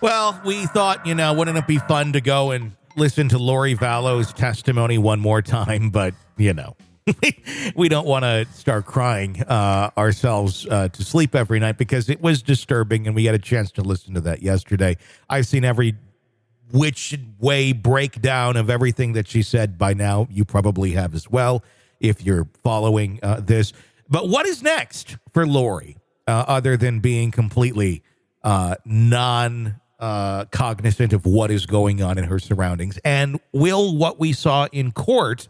Well, we thought, wouldn't it be fun to go and listen to Lori Vallow's testimony one more time? But, we don't want to start crying ourselves to sleep every night because it was disturbing, and we had a chance to listen to that yesterday. I've seen every which way breakdown of everything that she said by now. You probably have as well if you're following this. But what is next for Lori other than being completely non-cognizant of what is going on in her surroundings? And will what we saw in court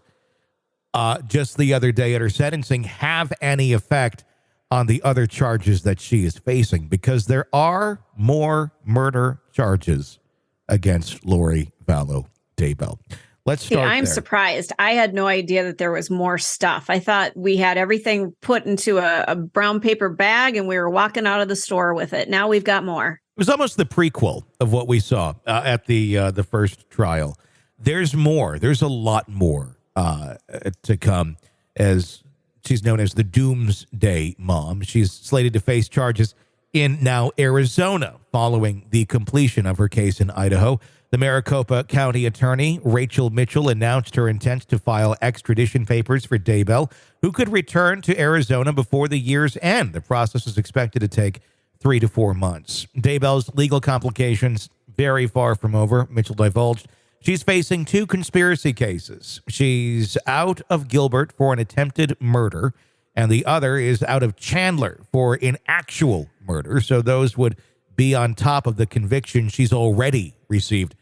just the other day at her sentencing have any effect on the other charges that she is facing? Because there are more murder charges against Lori Vallow Daybell. Let's start I'm there. surprised. I had no idea that there was more stuff. I thought we had everything put into a brown paper bag and we were walking out of the store with it. Now we've got more. It was almost the prequel of what we saw at the first trial. There's more. There's a lot more to come, as she's known as the Doomsday Mom. She's slated to face charges in now Arizona following the completion of her case in Idaho. The Maricopa County Attorney, Rachel Mitchell, announced her intent to file extradition papers for Daybell, who could return to Arizona before the year's end. The process is expected to take 3 to 4 months. Daybell's legal complications very far from over. Mitchell divulged she's facing 2 conspiracy cases. She's out of Gilbert for an attempted murder, and the other is out of Chandler for an actual murder. So those would be on top of the conviction she's already received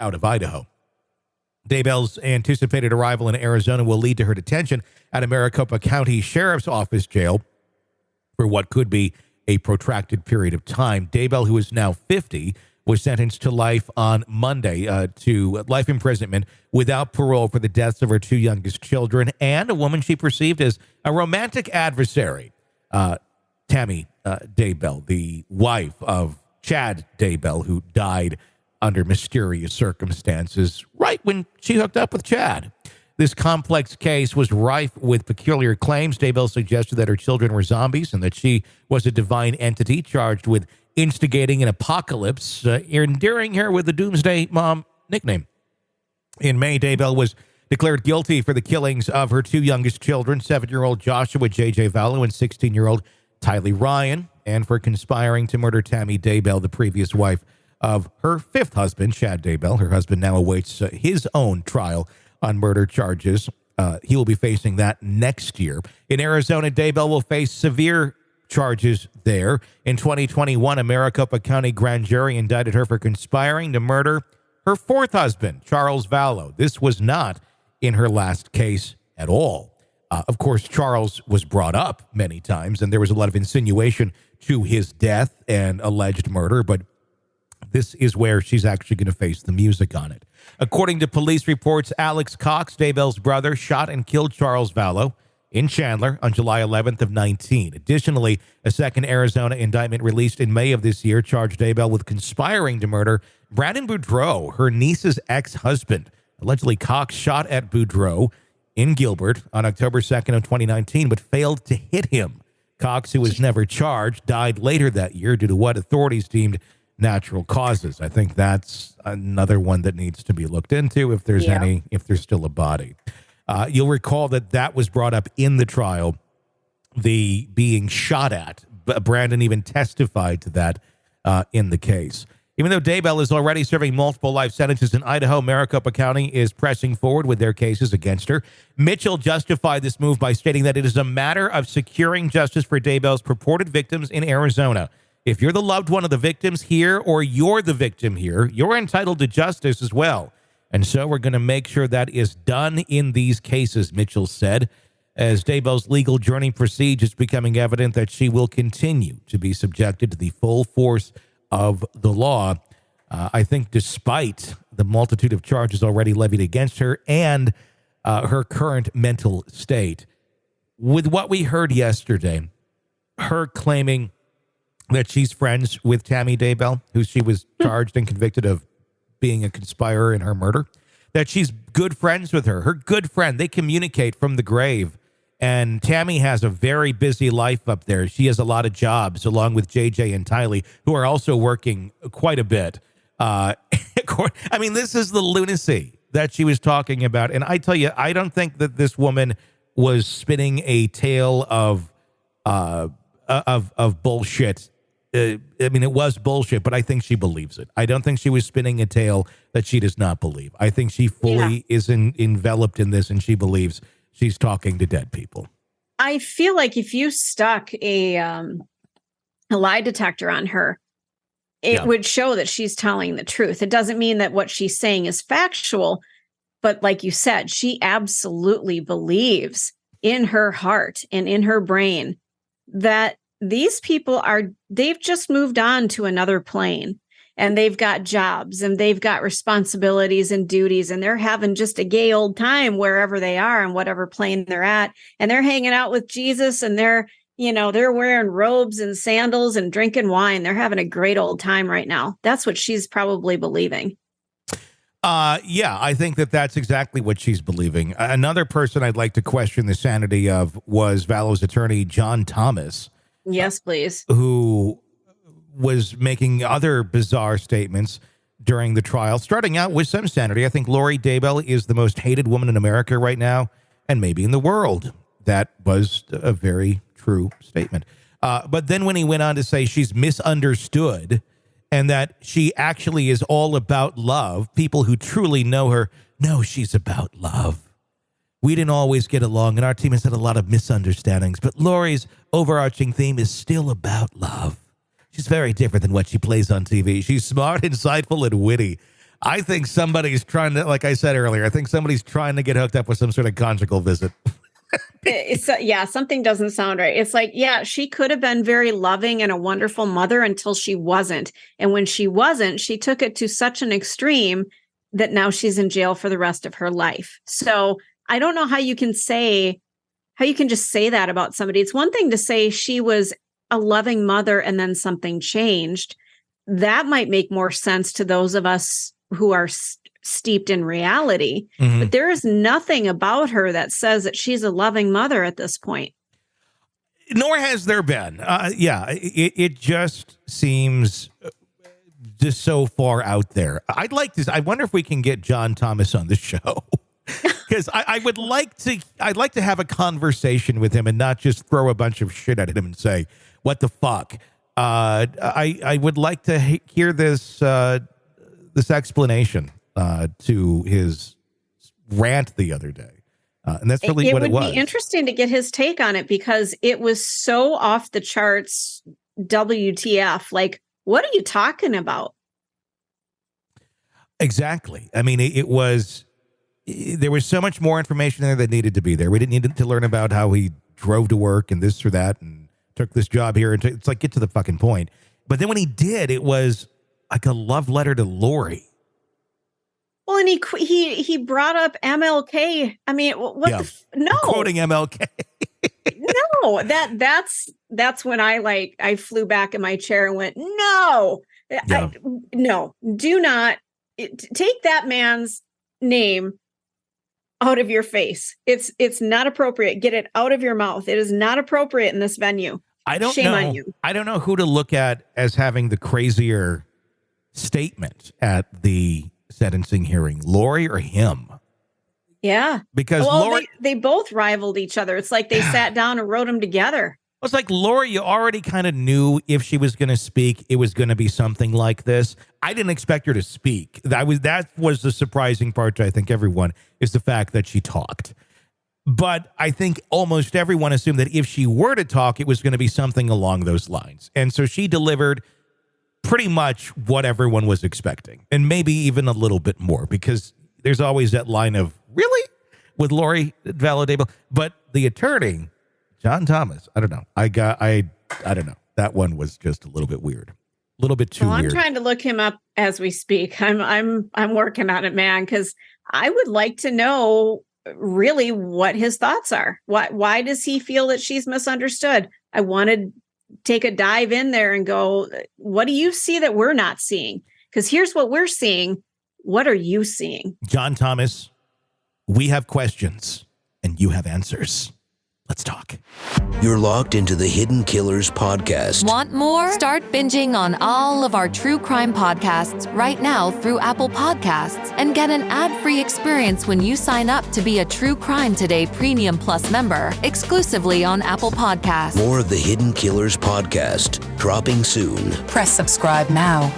out of Idaho. Daybell's anticipated arrival in Arizona will lead to her detention at a Maricopa County Sheriff's Office jail for what could be a protracted period of time. Daybell, who is now 50, was sentenced to life on Monday to life imprisonment without parole for the deaths of her 2 youngest children and a woman she perceived as a romantic adversary, Tammy Daybell, the wife of Chad Daybell, who died under mysterious circumstances right when she hooked up with Chad. This complex case was rife with peculiar claims. Daybell suggested that her children were zombies and that she was a divine entity charged with instigating an apocalypse, endearing her with the Doomsday Mom nickname. In May, Daybell was declared guilty for the killings of her 2 youngest children, 7-year-old Joshua J.J. Vallow and 16-year-old Tylee Ryan, and for conspiring to murder Tammy Daybell, the previous wife of her 5th husband, Chad Daybell. Her husband now awaits his own trial on murder charges. He will be facing that next year. In Arizona, Daybell will face severe charges there. In 2021, a Maricopa County grand jury indicted her for conspiring to murder her 4th husband, Charles Vallow. This was not in her last case at all. Of course, Charles was brought up many times, and there was a lot of insinuation to his death and alleged murder, but this is where she's actually going to face the music on it. According to police reports, Alex Cox, Daybell's brother, shot and killed Charles Vallow in Chandler on July 11th of 19. Additionally, a second Arizona indictment released in May of this year charged Daybell with conspiring to murder Brandon Boudreau, her niece's ex-husband. Allegedly, Cox shot at Boudreau in Gilbert on October 2nd of 2019, but failed to hit him. Cox, who was never charged, died later that year due to what authorities deemed natural causes. I think that's another one that needs to be looked into if there's if there's still a body. You'll recall that was brought up in the trial, the being shot at. Brandon even testified to that in the case. Even though Daybell is already serving multiple life sentences in Idaho, Maricopa County is pressing forward with their cases against her. Mitchell justified this move by stating that it is a matter of securing justice for Daybell's purported victims in Arizona. If you're the loved one of the victims here or you're the victim here, you're entitled to justice as well. And so we're going to make sure that is done in these cases, Mitchell said. As Daybell's legal journey proceeds, it's becoming evident that she will continue to be subjected to the full force of the law. I think despite the multitude of charges already levied against her and her current mental state. With what we heard yesterday, her claiming that she's friends with Tammy Daybell, who she was charged and convicted of being a conspirer in her murder, that she's good friends with her good friend. They communicate from the grave. And Tammy has a very busy life up there. She has a lot of jobs, along with JJ and Tylee, who are also working quite a bit. I mean, this is the lunacy that she was talking about. And I tell you, I don't think that this woman was spinning a tale of bullshit. I mean, it was bullshit, but I think she believes it. I don't think she was spinning a tale that she does not believe. I think she fully is enveloped in this, and she believes she's talking to dead people. I feel like if you stuck a lie detector on her, it would show that she's telling the truth. It doesn't mean that what she's saying is factual, but like you said, she absolutely believes in her heart and in her brain that these people they've just moved on to another plane, and they've got jobs and they've got responsibilities and duties, and they're having just a gay old time wherever they are and whatever plane they're at. And they're hanging out with Jesus, and they're wearing robes and sandals and drinking wine. They're having a great old time right now. That's what she's probably believing. Yeah, I think that that's exactly what she's believing. Another person I'd like to question the sanity of was Vallow's attorney, John Thomas. Yes, please. Who was making other bizarre statements during the trial, starting out with some sanity. I think Lori Daybell is the most hated woman in America right now, and maybe in the world. That was a very true statement. But then when he went on to say she's misunderstood and that she actually is all about love, people who truly know her know she's about love. We didn't always get along, and our team has had a lot of misunderstandings, but Lori's overarching theme is still about love. She's very different than what she plays on TV. She's smart, insightful, and witty. I think somebody's trying to, like I said earlier, I think somebody's trying to get hooked up with some sort of conjugal visit. Something doesn't sound right. It's like, she could have been very loving and a wonderful mother until she wasn't. And when she wasn't, she took it to such an extreme that now she's in jail for the rest of her life. So I don't know how you can just say that about somebody. It's one thing to say she was a loving mother and then something changed. That might make more sense to those of us who are steeped in reality. Mm-hmm. But there is nothing about her that says that she's a loving mother at this point. Nor has there been. It just seems just so far out there. I wonder if we can get John Thomas on the show. Because I'd like to have a conversation with him and not just throw a bunch of shit at him and say, what the fuck? I would like to hear this explanation to his rant the other day. And that's really what it was. It would be interesting to get his take on it because it was so off the charts. WTF. Like, what are you talking about? Exactly. I mean, there was so much more information there that needed to be there. We didn't need to learn about how he drove to work and this or that and took this job here. And it's like, get to the fucking point. But then when he did, it was like a love letter to Lori. Well, and he brought up MLK. I mean, no. Quoting MLK. No, that's when I flew back in my chair and went, no, no, do not take that man's name out of your face. It's not appropriate. Get it out of your mouth. It is not appropriate in this venue. Shame on you. I don't know who to look at as having the crazier statement at the sentencing hearing, Lori or him. Yeah. Because Lori, they both rivaled each other. It's like they sat down and wrote them together. It's like Lori, you already kind of knew if she was going to speak, it was going to be something like this. I didn't expect her to speak. That was the surprising part to I think everyone is the fact that she talked. But I think almost everyone assumed that if she were to talk, it was going to be something along those lines. And so she delivered pretty much what everyone was expecting, and maybe even a little bit more, because there's always that line of, really? With Lori Vallow Daybell? But the attorney, John Thomas, I don't know. I don't know. That one was just a little bit weird. A little bit too weird. I'm trying to look him up as we speak. I'm working on it, man, because I would like to know really what his thoughts are. Why does he feel that she's misunderstood? I want to take a dive in there and go, what do you see that we're not seeing? Because here's what we're seeing. What are you seeing? John Thomas, we have questions and you have answers. Let's talk. You're locked into the Hidden Killers podcast. Want more? Start binging on all of our true crime podcasts right now through Apple Podcasts and get an ad-free experience when you sign up to be a True Crime Today Premium Plus member, exclusively on Apple Podcasts. More of the Hidden Killers podcast, dropping soon. Press subscribe now.